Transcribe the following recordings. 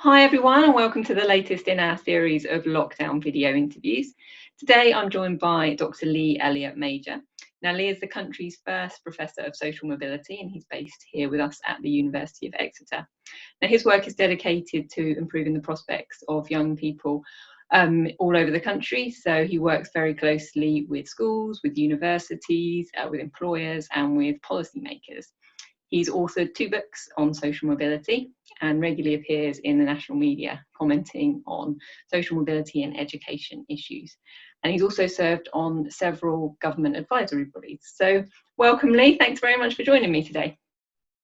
Hi everyone, and welcome to the latest in our series of lockdown video interviews. Today I'm joined by Dr. Lee Elliot Major. Now, Lee is the country's first Professor of Social Mobility, and he's based here with us at the University of Exeter. Now, his work is dedicated to improving the prospects of young people all over the country. So he works very closely with schools, with universities, with employers and with policymakers. He's authored 2 books on social mobility and regularly appears in the national media commenting on social mobility and education issues. And he's also served on several government advisory bodies. So welcome, Lee. Thanks very much for joining me today.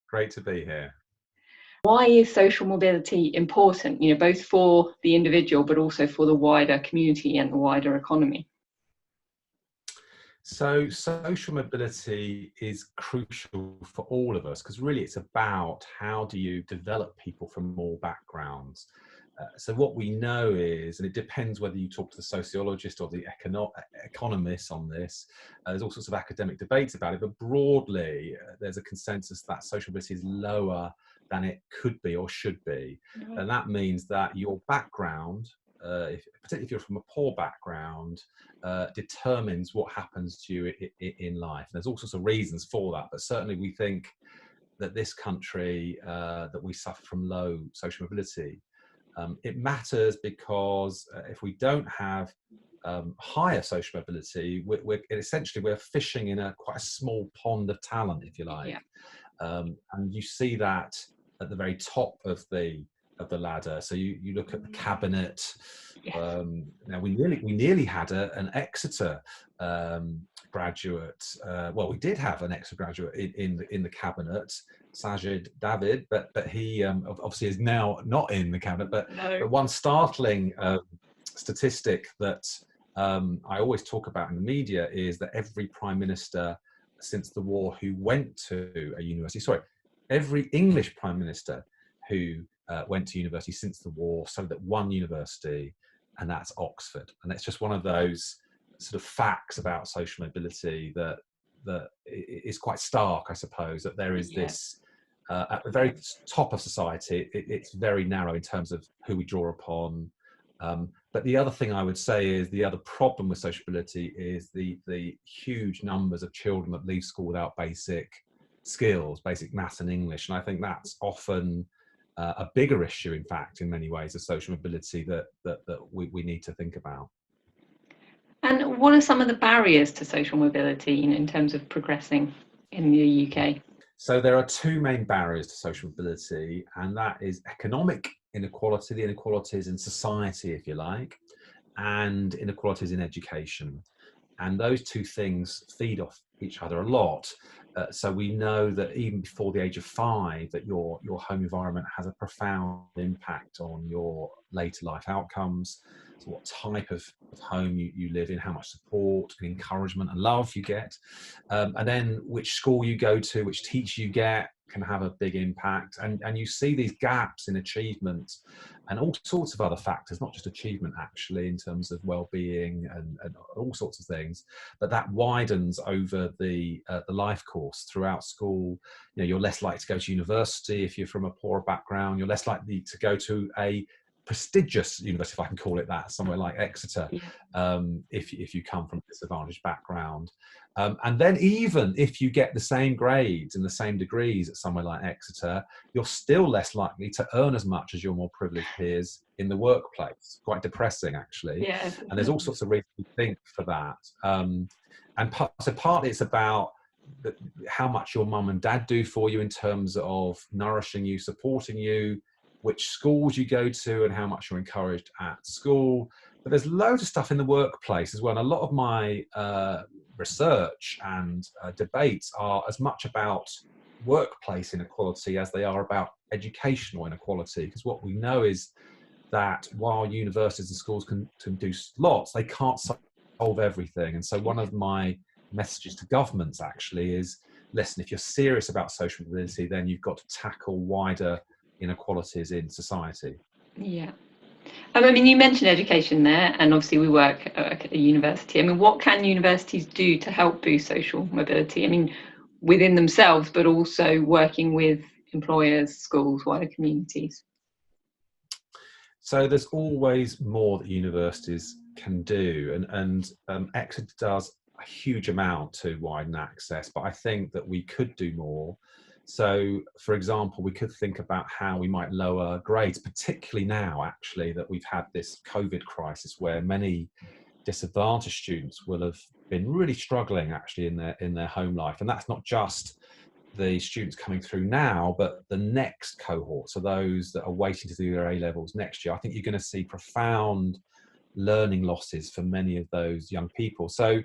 Great to be here. Why is social mobility important, both for the individual, but also for the wider community and the wider economy? So social mobility is crucial for all of us because really it's about how do you develop people from all backgrounds. So what we know is, and it depends whether you talk to the sociologist or the economists on this, there's all sorts of academic debates about it, but broadly there's a consensus that social mobility is lower than it could be or should be. Mm-hmm. And that means that your background, particularly if you're from a poor background, determines what happens to you in life. And there's all sorts of reasons for that, but certainly we think that this country, that we suffer from low social mobility. It matters because if we don't have higher social mobility, we're fishing in quite a small pond of talent, if you like. Yeah. And you see that at the very top of the ladder. So you look at the cabinet. Yes. Now we nearly had an Exeter graduate. Well, we did have an Exeter graduate in the cabinet, Sajid David, but he obviously is now not in the cabinet. But, no. But one startling statistic that I always talk about in the media is that every prime minister since the war who went to a university, every English prime minister who went to university since the war studied at one university, and that's Oxford. And it's just one of those sort of facts about social mobility that is quite stark, I suppose, that there is this, at the very top of society, it's very narrow in terms of who we draw upon. But the other thing I would say is the other problem with social mobility is the huge numbers of children that leave school without basic skills, basic maths and English. And I think that's often a bigger issue, in fact, in many ways, of social mobility that we need to think about. And what are some of the barriers to social mobility in terms of progressing in the UK? So there are 2 main barriers to social mobility, and that is economic inequality, the inequalities in society, if you like, and inequalities in education. And those 2 things feed off each other a lot. So we know that even before the age of 5, that your home environment has a profound impact on your later life outcomes. So what type of home you live in, how much support and encouragement and love you get, and then which school you go to, which teacher you get, can have a big impact. And you see these gaps in achievement and all sorts of other factors, not just achievement actually, in terms of well-being and all sorts of things, but that widens over the life course throughout school. You're less likely to go to university if you're from a poorer background. You're less likely to go to a prestigious university, if I can call it that, somewhere like Exeter, if you come from a disadvantaged background. And then even if you get the same grades and the same degrees at somewhere like Exeter, you're still less likely to earn as much as your more privileged peers in the workplace. Quite depressing, actually. Yeah. And there's all sorts of reasons to think for that. And partly it's about how much your mum and dad do for you in terms of nourishing you, supporting you, which schools you go to, and how much you're encouraged at school. But there's loads of stuff in the workplace as well. And a lot of my research and debates are as much about workplace inequality as they are about educational inequality. Because what we know is that while universities and schools can do lots, they can't solve everything. And so one of my messages to governments actually is, listen, if you're serious about social mobility, then you've got to tackle wider inequalities in society. Yeah. I mean, you mentioned education there, and obviously we work at a university. I mean, what can universities do to help boost social mobility? I mean, within themselves, but also working with employers, schools, wider communities. So there's always more that universities can do, and Exeter does a huge amount to widen access, but I think that we could do more. So, for example, we could think about how we might lower grades, particularly now, actually, that we've had this COVID crisis where many disadvantaged students will have been really struggling actually in their home life, and that's not just the students coming through now, but the next cohort, so those that are waiting to do their A levels next year. I think you're going to see profound learning losses for many of those young people. So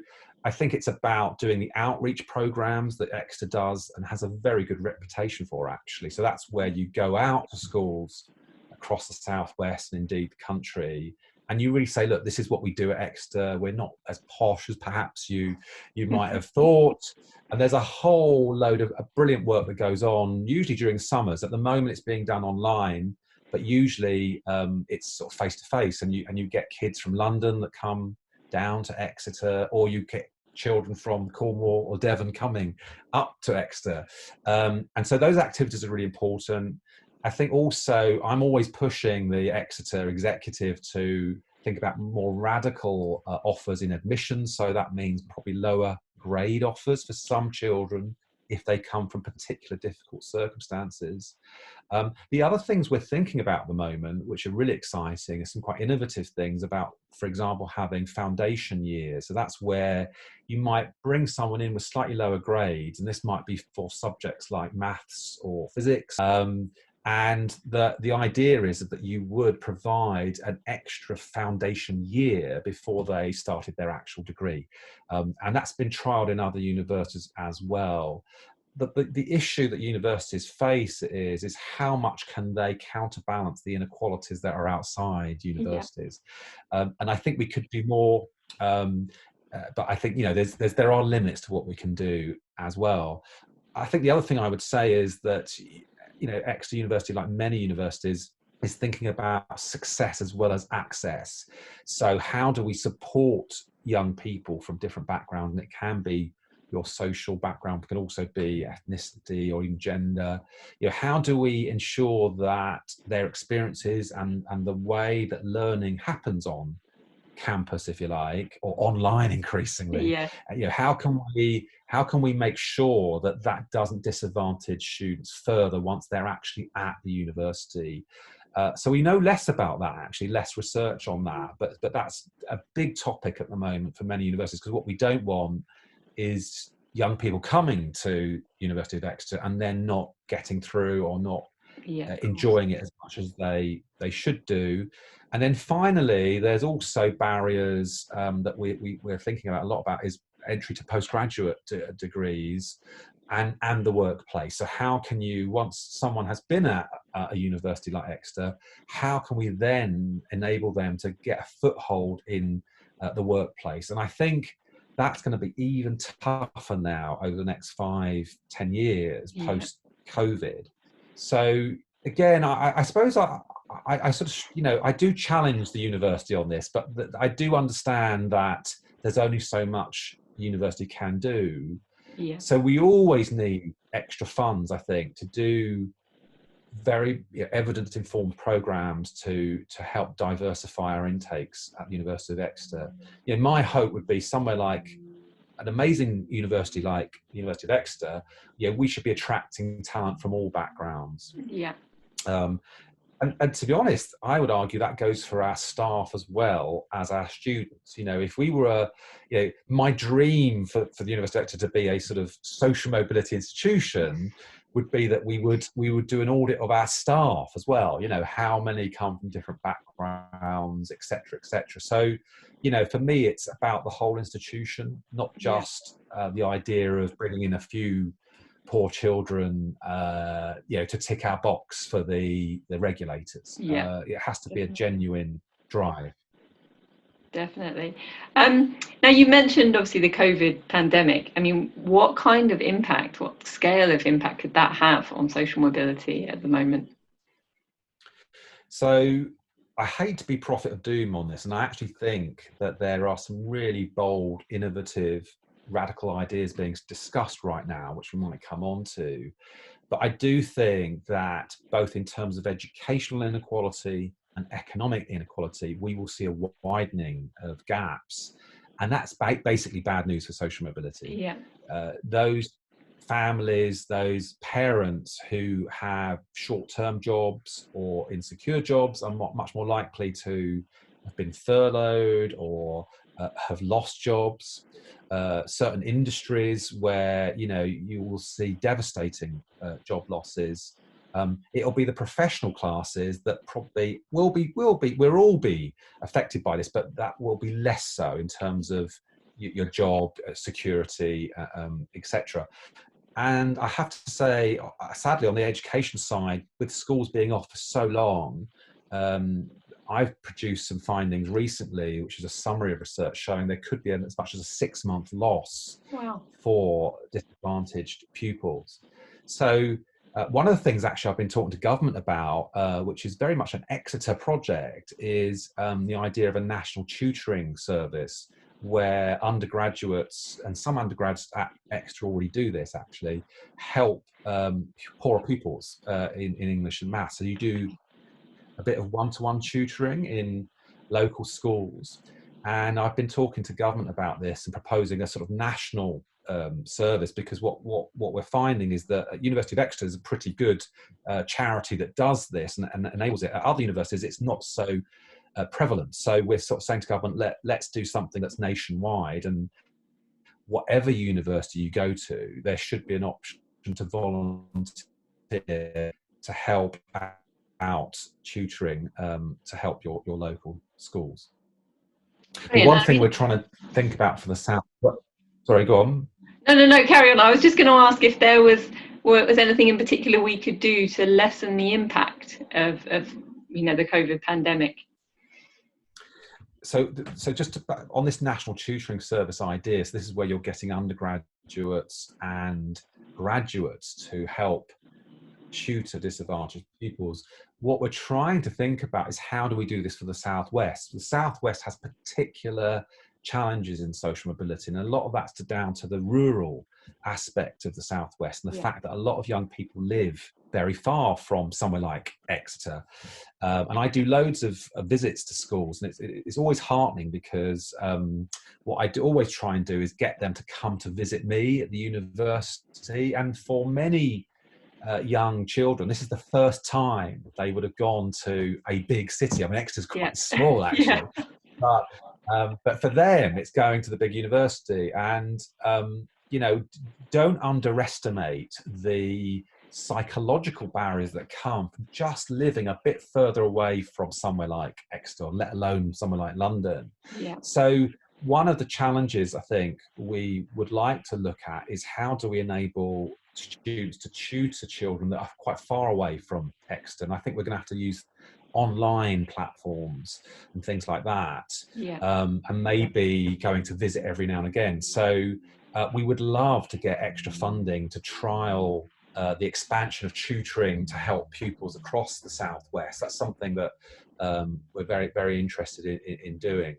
I think it's about doing the outreach programs that Exeter does and has a very good reputation for, actually. So that's where you go out to schools across the southwest and indeed the country, and you really say, look, this is what we do at Exeter. We're not as posh as perhaps you might have thought. And there's a whole load of brilliant work that goes on, usually during summers. At the moment, it's being done online, but usually it's sort of face to face, and you get kids from London that come down to Exeter, or you get children from Cornwall or Devon coming up to Exeter. And so those activities are really important. I think also I'm always pushing the Exeter executive to think about more radical offers in admissions. So that means probably lower grade offers for some children if they come from particular difficult circumstances. The other things we're thinking about at the moment, which are really exciting, are some quite innovative things about, for example, having foundation years. So that's where you might bring someone in with slightly lower grades, and this might be for subjects like maths or physics. And the idea is that you would provide an extra foundation year before they started their actual degree. And that's been trialled in other universities as well. The issue that universities face is how much can they counterbalance the inequalities that are outside universities. And I think we could do more, but I think, you know, there are limits to what we can do as well. I think the other thing I would say is that, you know, Exeter University, like many universities, is thinking about success as well as access. So how do we support young people from different backgrounds? And it can be your social background, but can also be ethnicity or even gender. You know, how do we ensure that their experiences and the way that learning happens on campus, if you like, or online increasingly, you know, how can we make sure that that doesn't disadvantage students further once they're actually at the university? So we know less about that, actually, less research on that, but that's a big topic at the moment for many universities, because what we don't want is young people coming to University of Exeter and then not getting through or not enjoying it as much as they should do. And then finally, there's also barriers that we're thinking about a lot about, is entry to postgraduate degrees and the workplace. So how can you, once someone has been at a university like Exeter, how can we then enable them to get a foothold in the workplace? And I think that's going to be even tougher now over the next 5-10 years post-COVID. So again, I suppose I sort of, you know, I do challenge the university on this, but I do understand that there's only so much the university can do. So we always need extra funds, I think, to do very evidence-informed programs to help diversify our intakes at the University of Exeter. You know, my hope would be somewhere like an amazing university like the University of Exeter. You know, we should be attracting talent from all backgrounds. And to be honest, I would argue that goes for our staff as well as our students. You know, if we were, you know, my dream for the University of Exeter to be a sort of social mobility institution would be that we would do an audit of our staff as well. You know, how many come from different backgrounds, et cetera, et cetera. So, you know, for me, it's about the whole institution, not just the idea of bringing in a few poor children, you know, to tick our box for the regulators. It has to be a genuine drive. Definitely. Now, you mentioned obviously the COVID pandemic. I mean, what kind of impact, what scale of impact could that have on social mobility at the moment? So I hate to be prophet of doom on this, and I actually think that there are some really bold, innovative, radical ideas being discussed right now, which we might come on to. But I do think that both in terms of educational inequality and economic inequality, we will see a widening of gaps. And that's basically bad news for social mobility. Yeah. Those families, those parents who have short-term jobs or insecure jobs are much more likely to have been furloughed or have lost jobs. Certain industries where you will see devastating job losses. It'll be the professional classes that probably will all be affected by this, but that will be less so in terms of your job security, etc. And I have to say, sadly, on the education side, with schools being off for so long, I've produced some findings recently, which is a summary of research showing there could be as much as a 6-month loss for disadvantaged pupils. So one of the things actually I've been talking to government about, which is very much an Exeter project, is the idea of a national tutoring service where undergraduates, and some undergrads at Exeter already do this actually, help poorer pupils in English and maths. So you do a bit of one-to-one tutoring in local schools. And I've been talking to government about this and proposing a sort of national service, because what we're finding is that University of Exeter is a pretty good charity that does this and enables it. At other universities, it's not so prevalent. So we're sort of saying to government, let's do something that's nationwide, and whatever university you go to, there should be an option to volunteer to help out tutoring to help your local schools. But one thing we're trying to think about for the South. Sorry, go on. No, carry on. I was just going to ask if there was anything in particular we could do to lessen the impact of the COVID pandemic. So just on this national tutoring service idea, so this is where you're getting undergraduates and graduates to help tutor disadvantaged pupils. What we're trying to think about is, how do we do this for the Southwest? The Southwest has particular challenges in social mobility, and a lot of that's down to the rural aspect of the Southwest and the fact that a lot of young people live very far from somewhere like Exeter. And I do loads of visits to schools, and it's always heartening, because what I do always try and do is get them to come to visit me at the university. And for many young children, this is the first time they would have gone to a big city. I mean, Exeter's quite small actually, but for them it's going to the big university. And don't underestimate the psychological barriers that come from just living a bit further away from somewhere like Exeter, let alone somewhere like London. So one of the challenges I think we would like to look at is, how do we enable students to tutor children that are quite far away from Exeter? And I think we're going to have to use online platforms and things like that, and maybe going to visit every now and again. So we would love to get extra funding to trial the expansion of tutoring to help pupils across the Southwest. That's something that we're very, very interested in doing.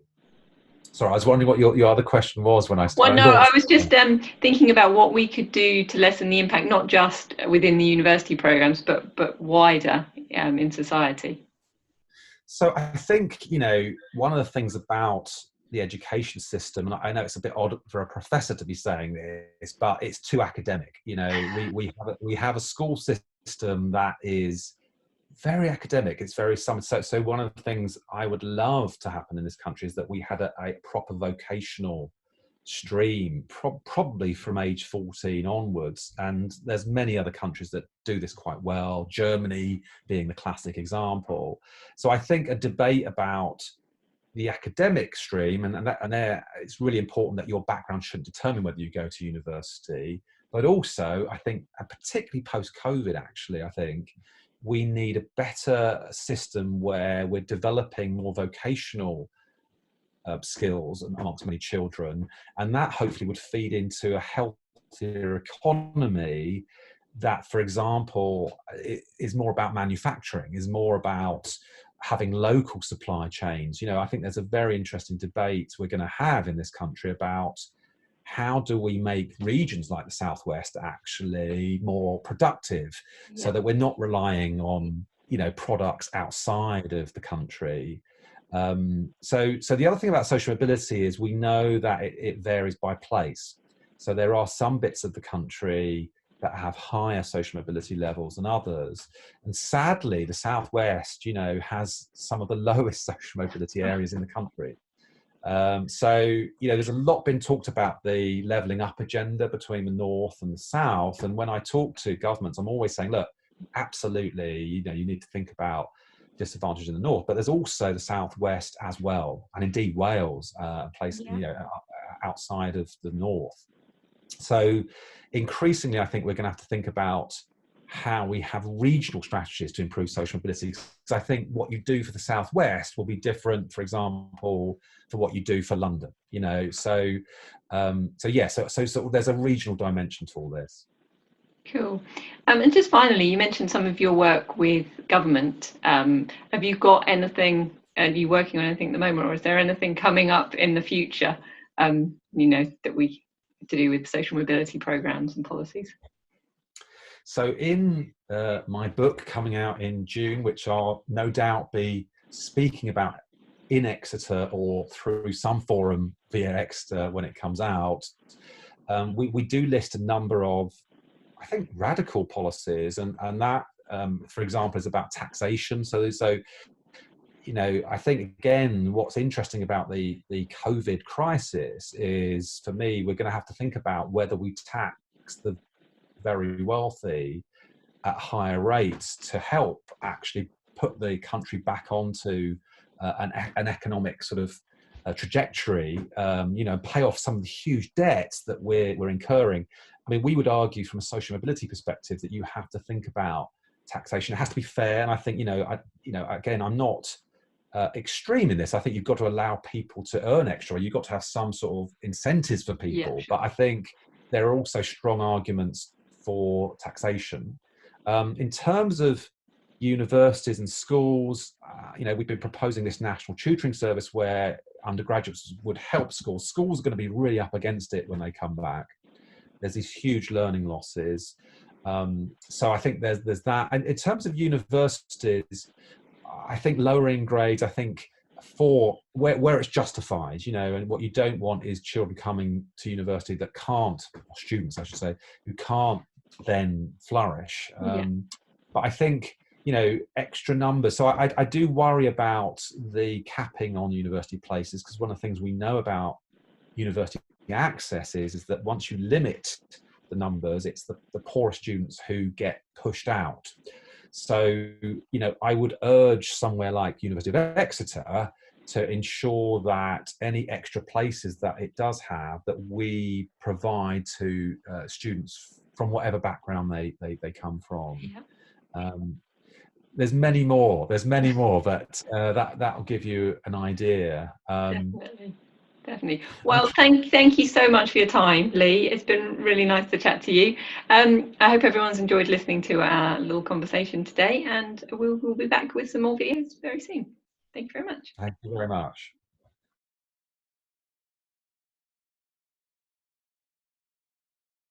Sorry, I was wondering what your other question was when I started. Well, no, I was just thinking about what we could do to lessen the impact, not just within the university programs, but wider in society. So I think, one of the things about the education system, and I know it's a bit odd for a professor to be saying this, but it's too academic. We have a school system that is very academic. It's very so one of the things I would love to happen in this country is that we had a proper vocational stream, probably from age 14 onwards. And there's many other countries that do this quite well, Germany being the classic example. So I think a debate about the academic stream, and it's really important that your background shouldn't determine whether you go to university, but also I think, and particularly post-COVID actually, I think we need a better system where we're developing more vocational skills amongst many children, and that hopefully would feed into a healthier economy that, for example, is more about manufacturing, is more about having local supply chains. I think there's a very interesting debate we're going to have in this country about how do we make regions like the Southwest actually more productive, so that we're not relying on products outside of the country. So the other thing about social mobility is we know that it varies by place. So there are some bits of the country that have higher social mobility levels than others. And sadly, the Southwest, has some of the lowest social mobility areas in the country. So there's a lot been talked about the levelling up agenda between the North and the South. And when I talk to governments, I'm always saying, look, absolutely, you need to think about disadvantage in the North, but there's also the Southwest as well, and indeed Wales, a place outside of the North. So increasingly, I think we're going to have to think about how we have regional strategies to improve social mobility. Because I think what you do for the Southwest will be different, for example, for what you do for London. So there's a regional dimension to all this. Cool. And just finally, you mentioned some of your work with government. Have you got anything? Are you working on anything at the moment, or is there anything coming up in the future? That we to do with social mobility programs and policies. So in my book coming out in June, which I'll no doubt be speaking about in Exeter or through some forum via Exeter when it comes out, we do list a number of, I think, radical policies, and that, for example, is about taxation. So I think, again, what's interesting about the COVID crisis is, for me, we're going to have to think about whether we tax the very wealthy at higher rates to help actually put the country back onto an economic sort of trajectory, pay off some of the huge debts that we're incurring. I mean, we would argue from a social mobility perspective that you have to think about taxation. It has to be fair, and I think, again, I'm not extreme in this. I think you've got to allow people to earn extra. You've got to have some sort of incentives for people. Yeah, sure. But I think there are also strong arguments for taxation. In terms of universities and schools, we've been proposing this national tutoring service where undergraduates would help schools. Schools are going to be really up against it when they come back. There's these huge learning losses. So I think there's that. And in terms of universities, I think lowering grades, I think for where it's justified, and what you don't want is children coming to university that can't, or students, I should say, who can't then flourish. But I think, extra numbers. So I do worry about the capping on university places, because one of the things we know about university access is that once you limit the numbers, it's the poorest students who get pushed out. So, I would urge somewhere like University of Exeter to ensure that any extra places that it does have, that we provide to students from whatever background they come from. Yeah. There's many more, but that'll give you an idea. Definitely. Well, thank you so much for your time, Lee. It's been really nice to chat to you. I hope everyone's enjoyed listening to our little conversation today, and we'll be back with some more videos very soon. Thank you very much. Thank you very much.